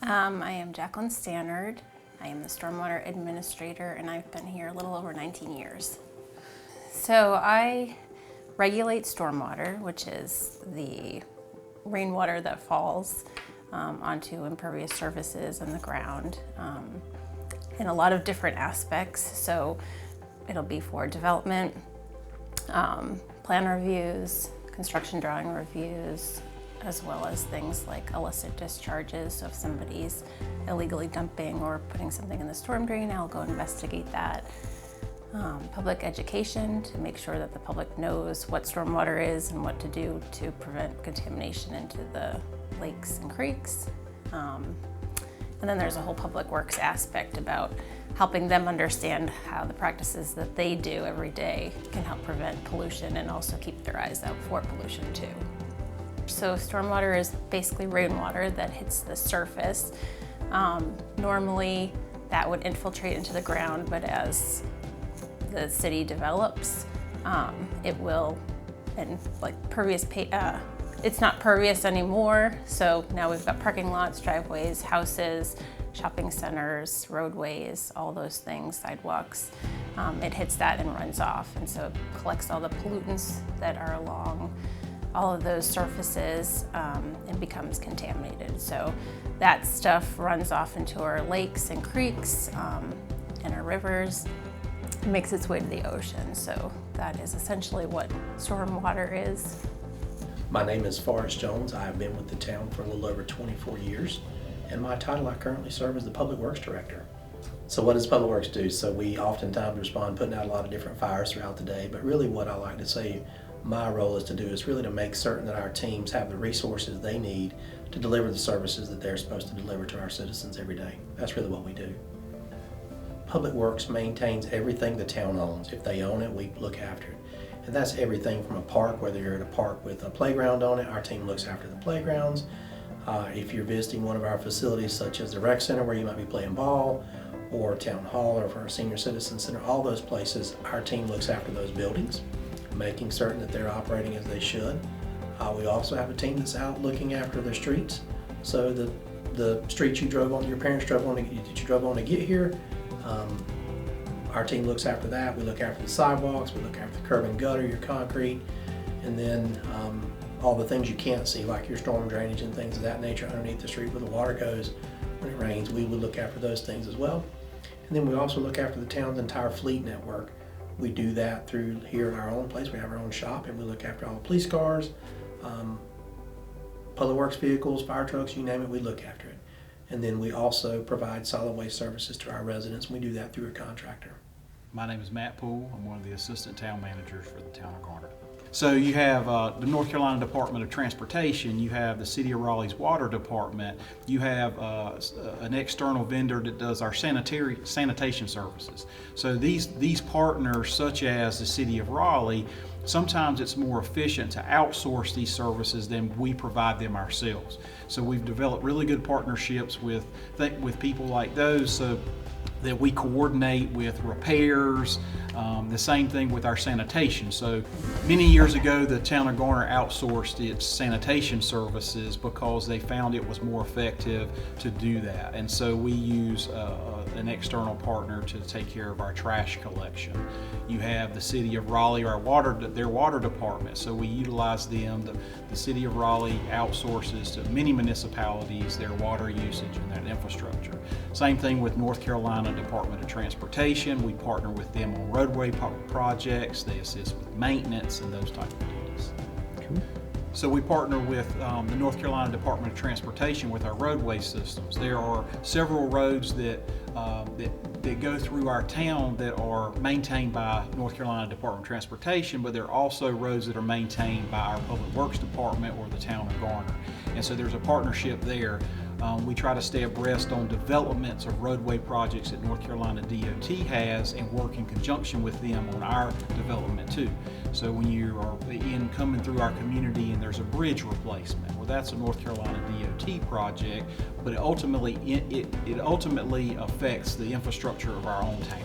I am Jacqueline Stannard. I am the Stormwater Administrator, and I've been here a little over 19 years. So I regulate stormwater, which is the rainwater that falls onto impervious surfaces in the ground in a lot of different aspects. So it'll be for development, plan reviews, construction drawing reviews, as well as things like illicit discharges. So if somebody's illegally dumping or putting something in the storm drain, I'll go investigate that. Public education to make sure that the public knows what stormwater is and what to do to prevent contamination into the lakes and creeks. And then there's a whole public works aspect about helping them understand how the practices that they do every day can help prevent pollution and also keep their eyes out for pollution too. So stormwater is basically rainwater that hits the surface. Normally that would infiltrate into the ground, but as the city develops, it will, and like it's not pervious anymore. So now we've got parking lots, driveways, houses, shopping centers, roadways, all those things, sidewalks. It hits that and runs off. And so it collects all the pollutants that are along all of those surfaces and becomes contaminated. So that stuff runs off into our lakes and creeks and our rivers, and makes its way to the ocean. So that is essentially what stormwater is. My name is Forrest Jones. I have been with the town for a little over 24 years, and my title, I currently serve as the Public Works Director. So what does Public Works do? So we oftentimes respond putting out a lot of different fires throughout the day, but really what I like to say my role is to do is really to make certain that our teams have the resources they need to deliver the services that they're supposed to deliver to our citizens every day. That's really what we do. Public Works maintains everything the town owns. If they own it, we look after it. And that's everything from a park, whether you're at a park with a playground on it, our team looks after the playgrounds. If you're visiting one of our facilities such as the rec center where you might be playing ball, or town hall, or for our senior citizen center, all those places, our team looks after those buildings, making certain that they're operating as they should. We also have a team that's out looking after the streets. So the streets you drove on, your parents drove on, that you drove on to get here, our team looks after that. We look after the sidewalks, we look after the curb and gutter, your concrete, and then all the things you can't see, like your storm drainage and things of that nature underneath the street where the water goes when it rains. We would look after those things as well. And then we also look after the town's entire fleet network. We do that through here in our own place. We have our own shop, and we look after all the police cars, public works vehicles, fire trucks, you name it, we look after it. And then we also provide solid waste services to our residents. We do that through a contractor. My name is Matt Poole. I'm one of the assistant town managers for the town of Garner. So you have the North Carolina Department of Transportation, you have the City of Raleigh's Water Department, you have an external vendor that does our sanitation services. So these partners, such as the City of Raleigh, sometimes it's more efficient to outsource these services than we provide them ourselves. So we've developed really good partnerships with people like those, so that we coordinate with repairs, the same thing with our sanitation. So many years ago, the town of Garner outsourced its sanitation services because they found it was more effective to do that. And so we use an external partner to take care of our trash collection. You have the City of Raleigh, their water department, so we utilize them. The City of Raleigh outsources to many municipalities their water usage and their infrastructure. Same thing with North Carolina Department of Transportation. We partner with them on roadway projects. They assist with maintenance and those type of duties. Cool. So we partner with the North Carolina Department of Transportation with our roadway systems. There are several roads that go through our town that are maintained by North Carolina Department of Transportation, but there are also roads that are maintained by our Public Works Department or the town of Garner. And so there's a partnership there. We try to stay abreast on developments of roadway projects that North Carolina DOT has and work in conjunction with them on our development too. So when you are coming through our community and there's a bridge replacement, well, that's a North Carolina DOT project, but it ultimately affects the infrastructure of our own town.